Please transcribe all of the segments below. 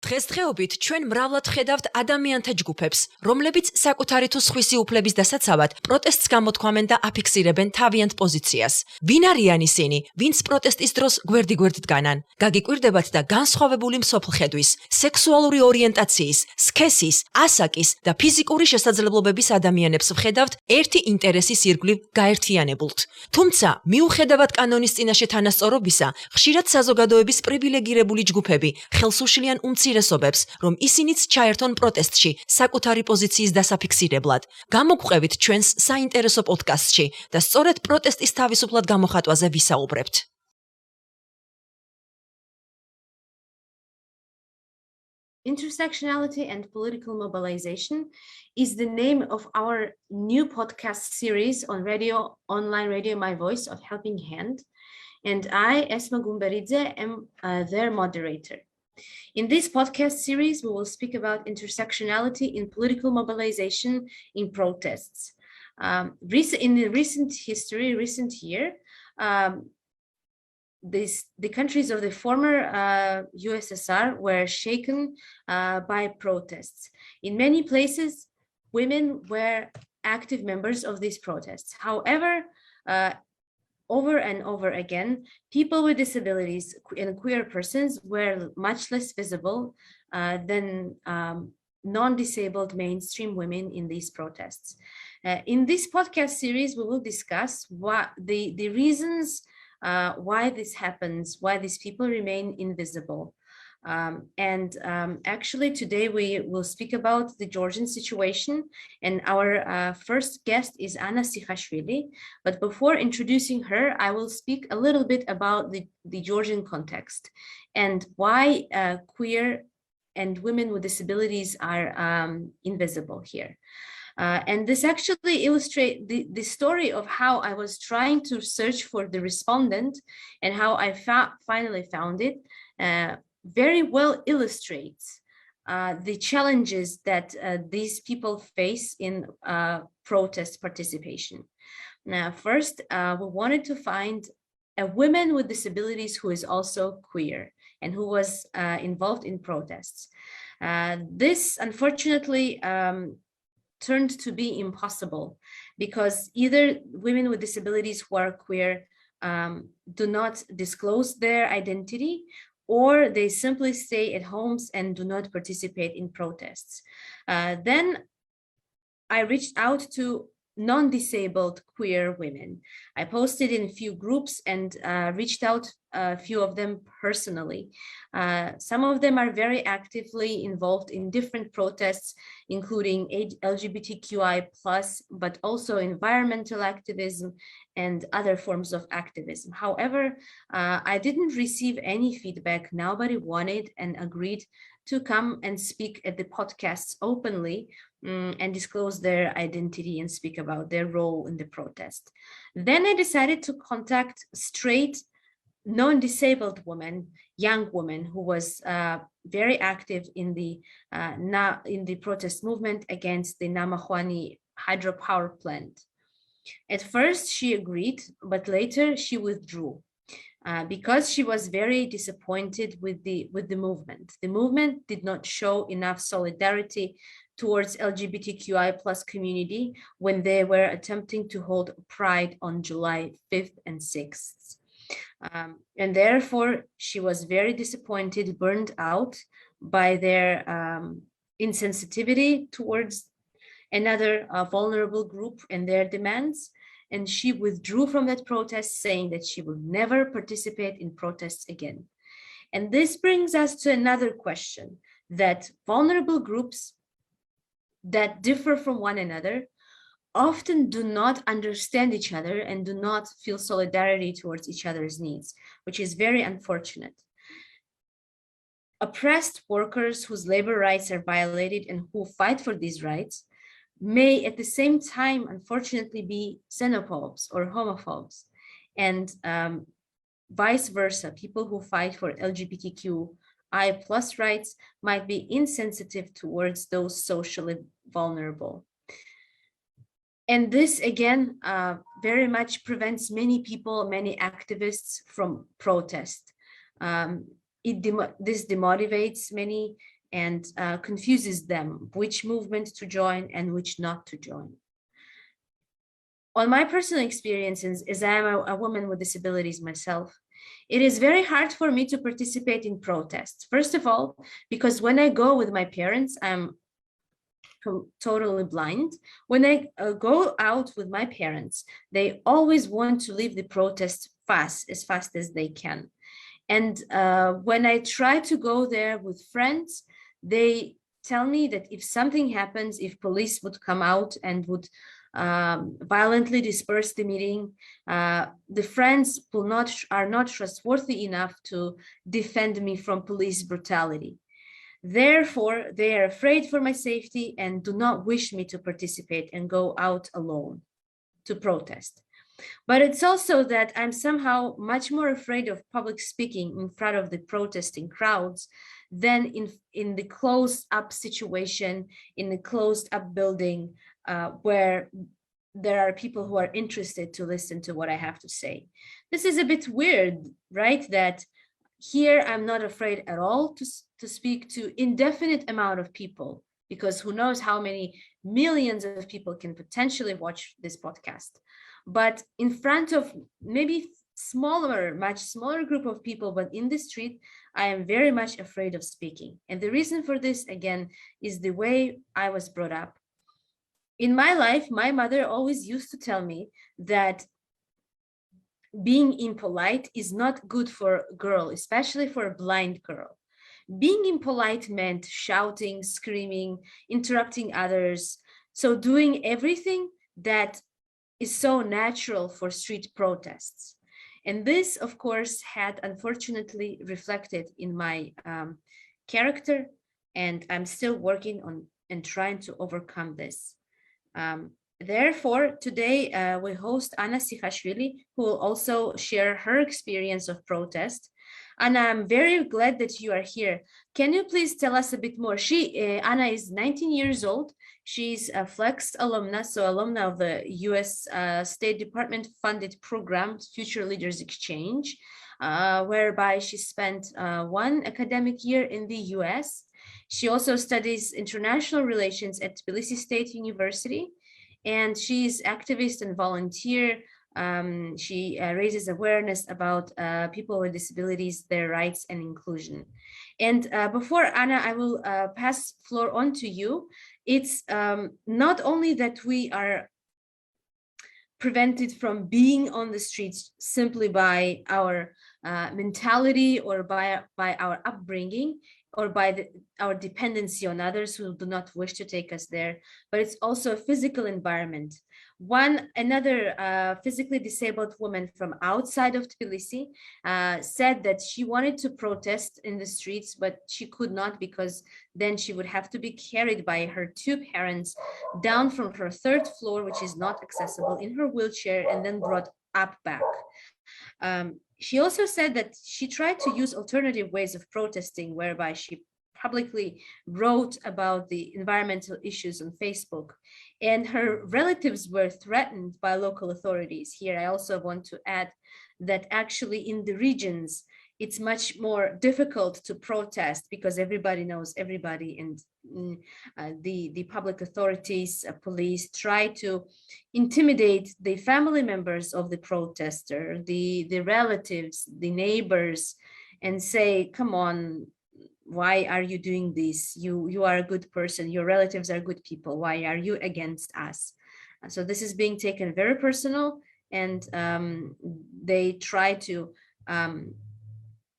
დღესდღეობით ჩვენ მრავლად ხედავთ ადამიანთა ჯგუფებს, რომლებიც საკუთარი თუ სხვისი უფლების დასაცავად პროტესტს გამოთქვამენ და აფიქსირებენ თავიანთ პოზიციას. ვინ არიან ისინი, ვინც პროტესტის დროს გვერდ-გვერდ დგანან? გაგიკვირდებათ და განსხვავებული მსოფლხედვის, სექსუალური ორიენტაციის, სქესის, ასაკის და ფიზიკური შესაძლებლობების ადამიანებს ვხედავთ ერთი ინტერესის ირგვლივ გაერთიანებულთ. თუმცა, მიუხედავად კანონის წინაშე თანასწორობისა, ხშირად საზოგადოების პრივილეგირებული ჯგუფები ხელს უშლიან უმცირესობებს, რომ ისინიც ჩაერთონ პროტესტში საკუთარი პოზიციის დასაფიქსირებლად. გამოგყვებით ჩვენს საინტერესო პოდკასტში და სწორედ პროტესტის თავისუფლად გამოხატვაზე ვისაუბრებთ. Intersectionality and political mobilization is the name of our new podcast series on online radio, My Voice of Helping Hand. And I, Esma Gumberidze, am their moderator. In this podcast series, we will speak about intersectionality in political mobilization in protests. In the recent year, the countries of the former USSR were shaken by protests. In many places, women were active members of these protests. However, over and over again, people with disabilities and queer persons were much less visible than non-disabled mainstream women in these protests. In this podcast series, we will discuss what the reasons why this happens, why these people remain invisible. Actually today we will speak about the Georgian situation, and our first guest is Ana Sikhashvili. But before introducing her, I will speak a little bit about the Georgian context and why queer and women with disabilities are invisible here. And this actually illustrates the story of how I was trying to search for the respondent and how I finally found it. Very well illustrates the challenges that these people face in protest participation. Now, first, we wanted to find a woman with disabilities who is also queer and who was involved in protests. This, unfortunately, turned to be impossible because either women with disabilities who are queer do not disclose their identity, or they simply stay at homes and do not participate in protests. Then I reached out to non-disabled queer women. I posted in a few groups and reached out a few of them personally. Some of them are very actively involved in different protests, including LGBTQI+, but also environmental activism and other forms of activism. However, I didn't receive any feedback. Nobody wanted and agreed to come and speak at the podcasts openly and disclose their identity and speak about their role in the protest. Then I decided to contact straight, non-disabled woman, young woman who was very active in the protest movement against the Namajuani hydropower plant. At first, she agreed, but later she withdrew. Because she was very disappointed with the movement. The movement did not show enough solidarity towards LGBTQI+ community when they were attempting to hold Pride on July 5th and 6th. And therefore, she was very disappointed, burned out by their insensitivity towards another vulnerable group and their demands. And she withdrew from that protest, saying that she will never participate in protests again. And this brings us to another question, that vulnerable groups that differ from one another often do not understand each other and do not feel solidarity towards each other's needs, which is very unfortunate. Oppressed workers whose labor rights are violated and who fight for these rights may at the same time, unfortunately, be xenophobes or homophobes, and vice versa. People who fight for LGBTQI+ rights might be insensitive towards those socially vulnerable. And this, again, very much prevents many people, many activists from protest. this demotivates many and confuses them which movement to join and which not to join. On my personal experiences, as I am a woman with disabilities myself, it is very hard for me to participate in protests. First of all, because when I go with my parents, I'm totally blind. When I go out with my parents, they always want to leave the protest as fast as they can. And when I try to go there with friends, they tell me that if something happens, if police would come out and would violently disperse the meeting, the friends are not trustworthy enough to defend me from police brutality. Therefore, they are afraid for my safety and do not wish me to participate and go out alone to protest. But it's also that I'm somehow much more afraid of public speaking in front of the protesting crowds than in the closed-up situation, in the closed-up building where there are people who are interested to listen to what I have to say. This is a bit weird, right? That here I'm not afraid at all to speak to indefinite amount of people, because who knows how many millions of people can potentially watch this podcast. But in front of maybe much smaller group of people, but in the street, I am very much afraid of speaking. And the reason for this, again, is the way I was brought up. In my life, my mother always used to tell me that being impolite is not good for a girl, especially for a blind girl. Being impolite meant shouting, screaming, interrupting others. So doing everything that is so natural for street protests. And this, of course, had unfortunately reflected in my character, and I'm still working on and trying to overcome this. Therefore, today we host Ana Sikhashvili, who will also share her experience of protest. And I'm very glad that you are here. Can you please tell us a bit more? Ana is 19 years old. She's a Flex alumna, so alumna of the US State Department funded program, Future Leaders Exchange, whereby she spent 1 academic year in the US. She also studies international relations at Tbilisi State University, and she's activist and volunteer. She raises awareness about people with disabilities, their rights and inclusion. And before Ana, I will pass floor on to you. It's not only that we are prevented from being on the streets simply by our mentality or by our upbringing, or by our dependency on others who do not wish to take us there, but it's also a physical environment. Another physically disabled woman from outside of Tbilisi said that she wanted to protest in the streets, but she could not, because then she would have to be carried by her 2 parents down from her 3rd floor, which is not accessible, in her wheelchair, and then brought up back. She also said that she tried to use alternative ways of protesting, whereby she publicly wrote about the environmental issues on Facebook, and her relatives were threatened by local authorities. Here, I also want to add that actually in the regions, it's much more difficult to protest because everybody knows everybody, and the public authorities, police, try to intimidate the family members of the protester, the relatives, the neighbors, and say, come on, why are you doing this? You are a good person, your relatives are good people, why are you against us? So this is being taken very personal, and they try to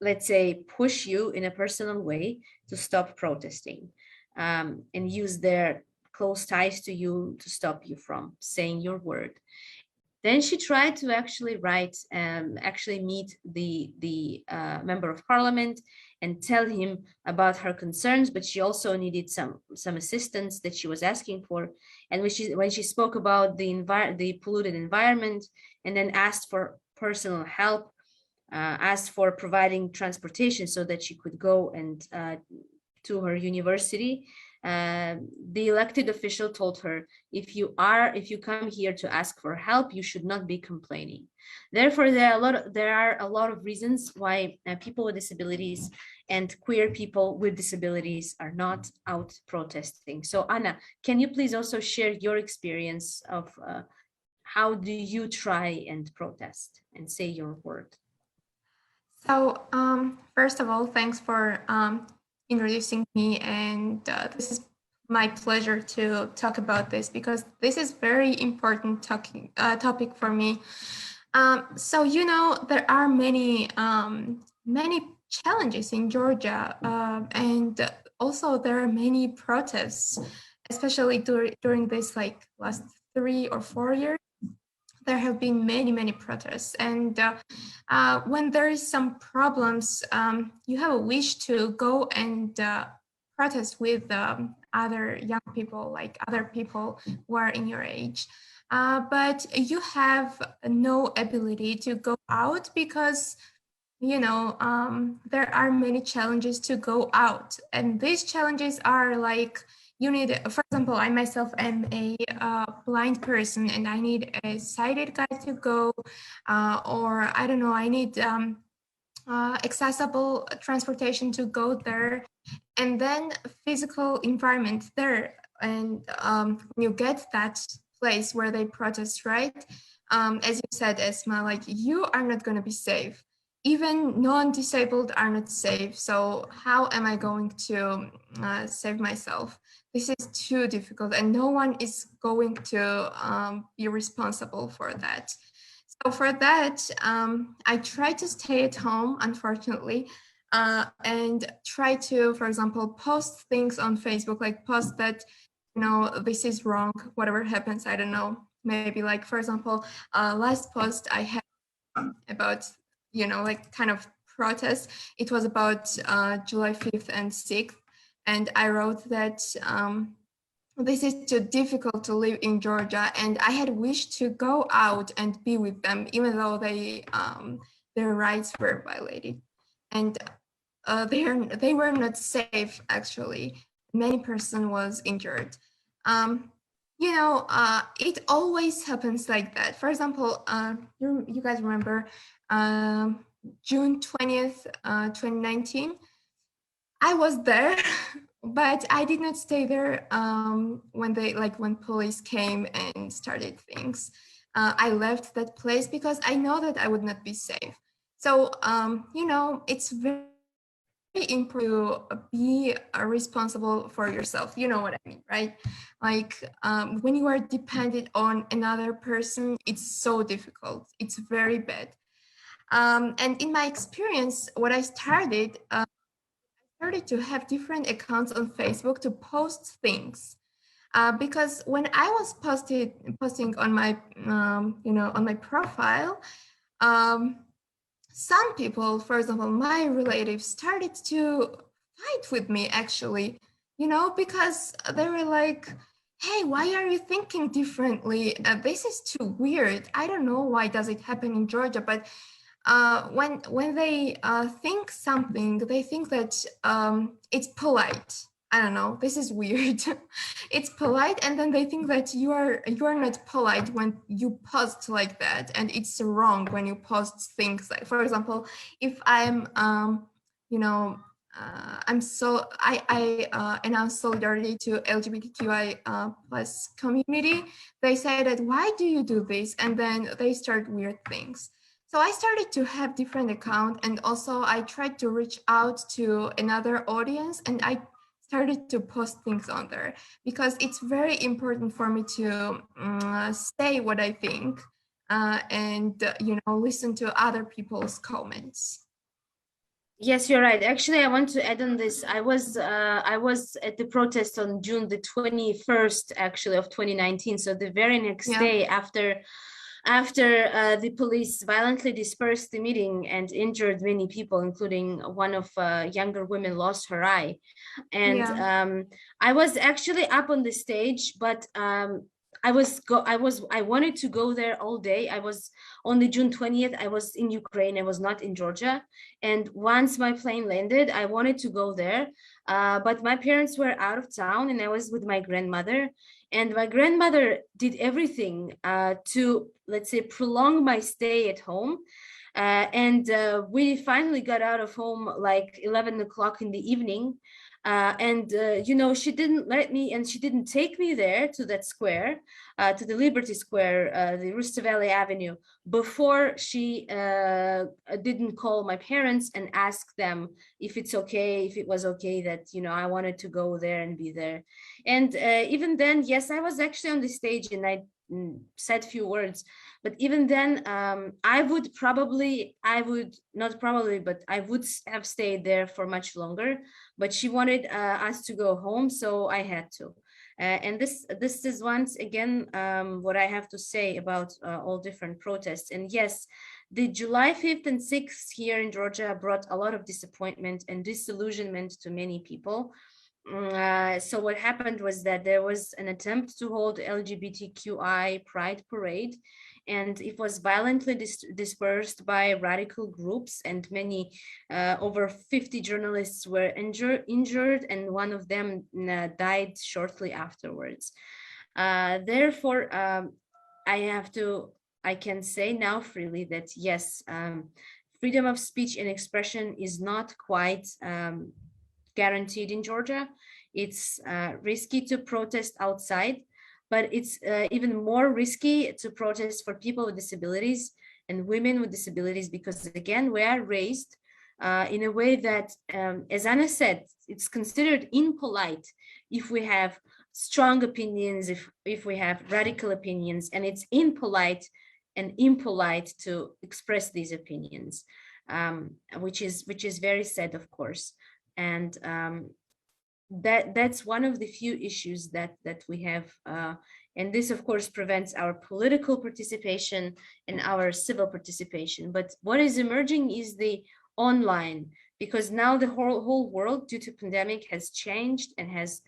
let's say, push you in a personal way to stop protesting, and use their close ties to you to stop you from saying your word. Then she tried to actually meet the member of parliament and tell him about her concerns, but she also needed some assistance that she was asking for. And when she spoke about the polluted environment, and then asked for personal help, asked for providing transportation so that she could go and to her university, The elected official told her, if you come here to ask for help, you should not be complaining. Therefore, there are a lot of reasons why people with disabilities and queer people with disabilities are not out protesting. So Anna, can you please also share your experience of how do you try and protest and say your word? So, first of all, thanks for introducing me, and this is my pleasure to talk about this because this is very important topic for me. So, you know, there are many challenges in Georgia, and also there are many protests, especially during this like last 3 or 4 years. There have been many protests, and when there is some problems, you have a wish to go and protest with other young people, like other people who are in your age. But you have no ability to go out because, you know, there are many challenges to go out. And these challenges are like, you need, for example, I myself am a blind person and I need a sighted guy to go, or I don't know, I need accessible transportation to go there, and then physical environment there. And when you get that place where they protest, right? As you said, Esma, like you are not going to be safe. Even non-disabled are not safe. So how am I going to save myself? This is too difficult, and no one is going to be responsible for that. So for that, I try to stay at home, unfortunately, and try to, for example, post things on Facebook, like post that, you know, this is wrong, whatever happens, I don't know. Maybe like, for example, last post I had about, you know, like kind of protest. It was about July 5th and 6th. And I wrote that this is too difficult to live in Georgia, and I had wished to go out and be with them, even though their rights were violated, and they were not safe. Actually, many person was injured. You know, it always happens like that. For example, you guys remember June 20th, 2019. I was there, but I did not stay there when police came and started things. I left that place because I know that I would not be safe. So you know, it's very important to be responsible for yourself. You know what I mean, right? Like when you are dependent on another person, it's so difficult. It's very bad. And in my experience, what I started to have different accounts on Facebook to post things. Because when I was posting on my, you know, on my profile, some people, for example, my relatives, started to fight with me actually, you know, because they were like, hey, why are you thinking differently? This is too weird. I don't know why does it happen in Georgia, but when they think something, they think that it's polite. I don't know. This is weird. It's polite, and then they think that you are not polite when you post like that, and it's wrong when you post things like, for example, if I'm, you know, I announce solidarity to LGBTQI plus community. They say that why do you do this, and then they start weird things. So I started to have different account, and also I tried to reach out to another audience, and I started to post things on there because it's very important for me to say what I think and you know, listen to other people's comments. Yes, you're right. Actually, I want to add on this. I was at the protest on June the 21st, actually, of 2019. So the very next day after the police violently dispersed the meeting and injured many people, including one of younger women lost her eye. And I was actually up on the stage, but I wanted to go there all day. I was on the June 20th, I was in Ukraine, I was not in Georgia. And once my plane landed, I wanted to go there. But my parents were out of town and I was with my grandmother. And my grandmother did everything to, let's say, prolong my stay at home. And we finally got out of home like 11 o'clock in the evening. You know, she didn't let me, and she didn't take me there to that square, to the Liberty Square, the Rustaveli Avenue, before she didn't call my parents and ask them if it's okay, if it was okay that, you know, I wanted to go there and be there. And even then, yes, I was actually on the stage and I said few words, but even then, I would have stayed there for much longer, but she wanted us to go home, so I had to. And this is once again what I have to say about all different protests. And yes, the July 5th and 6th here in Georgia brought a lot of disappointment and disillusionment to many people. So what happened was that there was an attempt to hold LGBTQI pride parade, and it was violently dispersed by radical groups, and many, over 50 journalists were injured, and one of them died shortly afterwards. Therefore, I can say now freely that yes, freedom of speech and expression is not quite guaranteed in Georgia. It's risky to protest outside, but it's even more risky to protest for people with disabilities and women with disabilities, because again, we are raised in a way that, as Ana said, it's considered impolite if we have strong opinions, if we have radical opinions, and it's impolite to express these opinions, which is very sad, of course. And that's one of the few issues that we have, and this of course prevents our political participation and our civil participation. But what is emerging is the online, because now the whole world due to pandemic has changed and has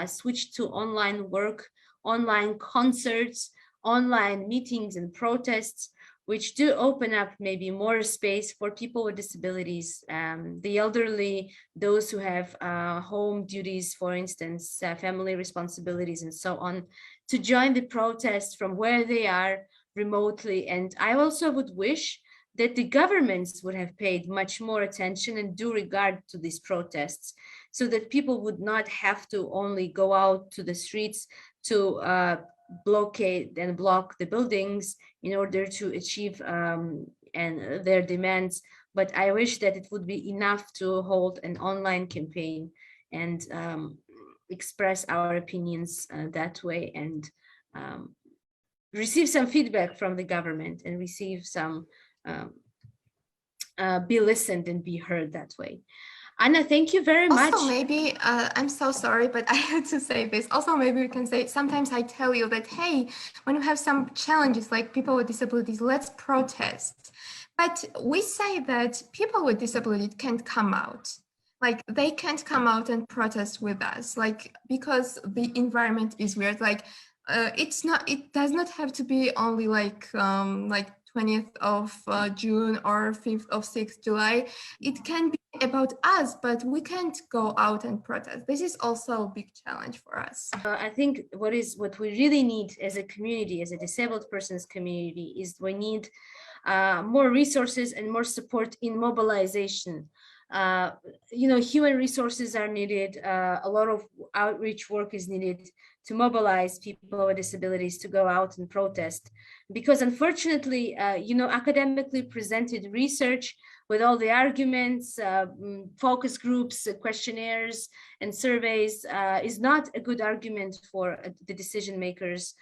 switched to online work, online concerts, online meetings and protests, which do open up maybe more space for people with disabilities, the elderly, those who have home duties, for instance, family responsibilities and so on, to join the protest from where they are remotely. And I also would wish that the governments would have paid much more attention and due regard to these protests, so that people would not have to only go out to the streets to blockade and block the buildings in order to achieve and their demands. But I wish that it would be enough to hold an online campaign and express our opinions that way, and receive some feedback from the government and receive some be listened and be heard that way. Ana, thank you very much. Also, maybe, I'm so sorry, but I had to say this. Also, maybe we can say, sometimes I tell you that, hey, when you have some challenges like people with disabilities, let's protest. But we say that people with disabilities can't come out. Like, they can't come out and protest with us, like, because the environment is weird. Like, it does not have to be only like 20th of June or 5th of 6th July. It can be about us, but we can't go out and protest. This is also a big challenge for us. I think what we really need as a community, as a disabled persons community, is we need more resources and more support in mobilization. You know, human resources are needed. A lot of outreach work is needed to mobilize people with disabilities to go out and protest, because unfortunately, you know, academically presented research with all the arguments, focus groups, questionnaires, and surveys is not a good argument for the decision makers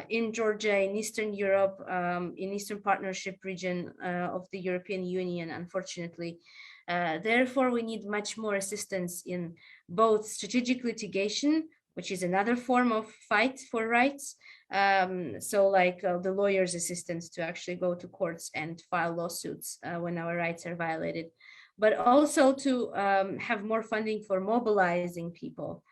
in Georgia, in Eastern Europe, in Eastern Partnership region of the European Union, unfortunately. Therefore, we need much more assistance in both strategic litigation, which is another form of fight for rights. So like the lawyer's assistance to actually go to courts and file lawsuits when our rights are violated, but also to have more funding for mobilizing people.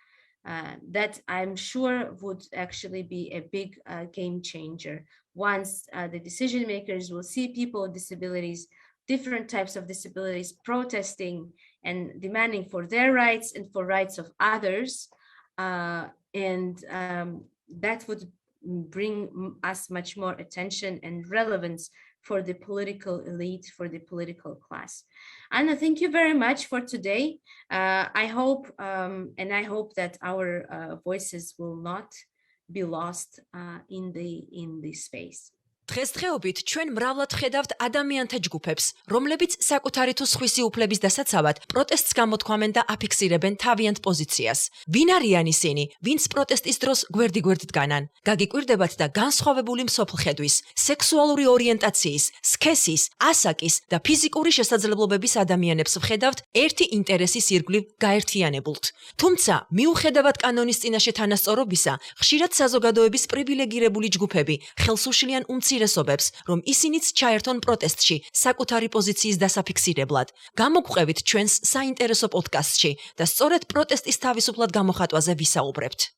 that I'm sure would actually be a big game changer. Once the decision makers will see people with disabilities, different types of disabilities, protesting and demanding for their rights and for rights of others, and that would bring us much more attention and relevance for the political elite, for the political class. Ana, thank you very much for today. I hope that our voices will not be lost in the space. დღესდღეობით ჩვენ მრავლად ხედავთ ადამიანთა ჯგუფებს, რომლებიც საკუთარი თუ სხვისი უფლების დასაცავად პროტესტს გამოთქვამენ და აფიქსირებენ თავიანთ პოზიციას. ვინ არიან ისინი, ვინც პროტესტის დროს გვერდ-გვერდ დგანან? გაგიკვირდებათ და განსხვავებული მსოფლხედვის, სექსუალური ორიენტაციის, სქესის, ასაკის და ფიზიკური შესაძლებლობების ადამიანებს ვხედავთ ერთი ინტერესის ირგვლივ გაერთიანებულთ. თუმცა, მიუხედავად კანონის წინაშე თანასწორობისა, ხშირად საზოგადოების პრივილეგირებული ჯგუფები ხელს უშლიან უმცირესობებს, რომ ისინიც ჩაერთონ პროტესტში საკუთარი პოზიციის დასაფიქსირებლად. გამოგვყევით ჩვენს საინტერესო პოდკასტში და სწორედ პროტესტის თავისუფლად გამოხატვაზე ვისაუბრებთ.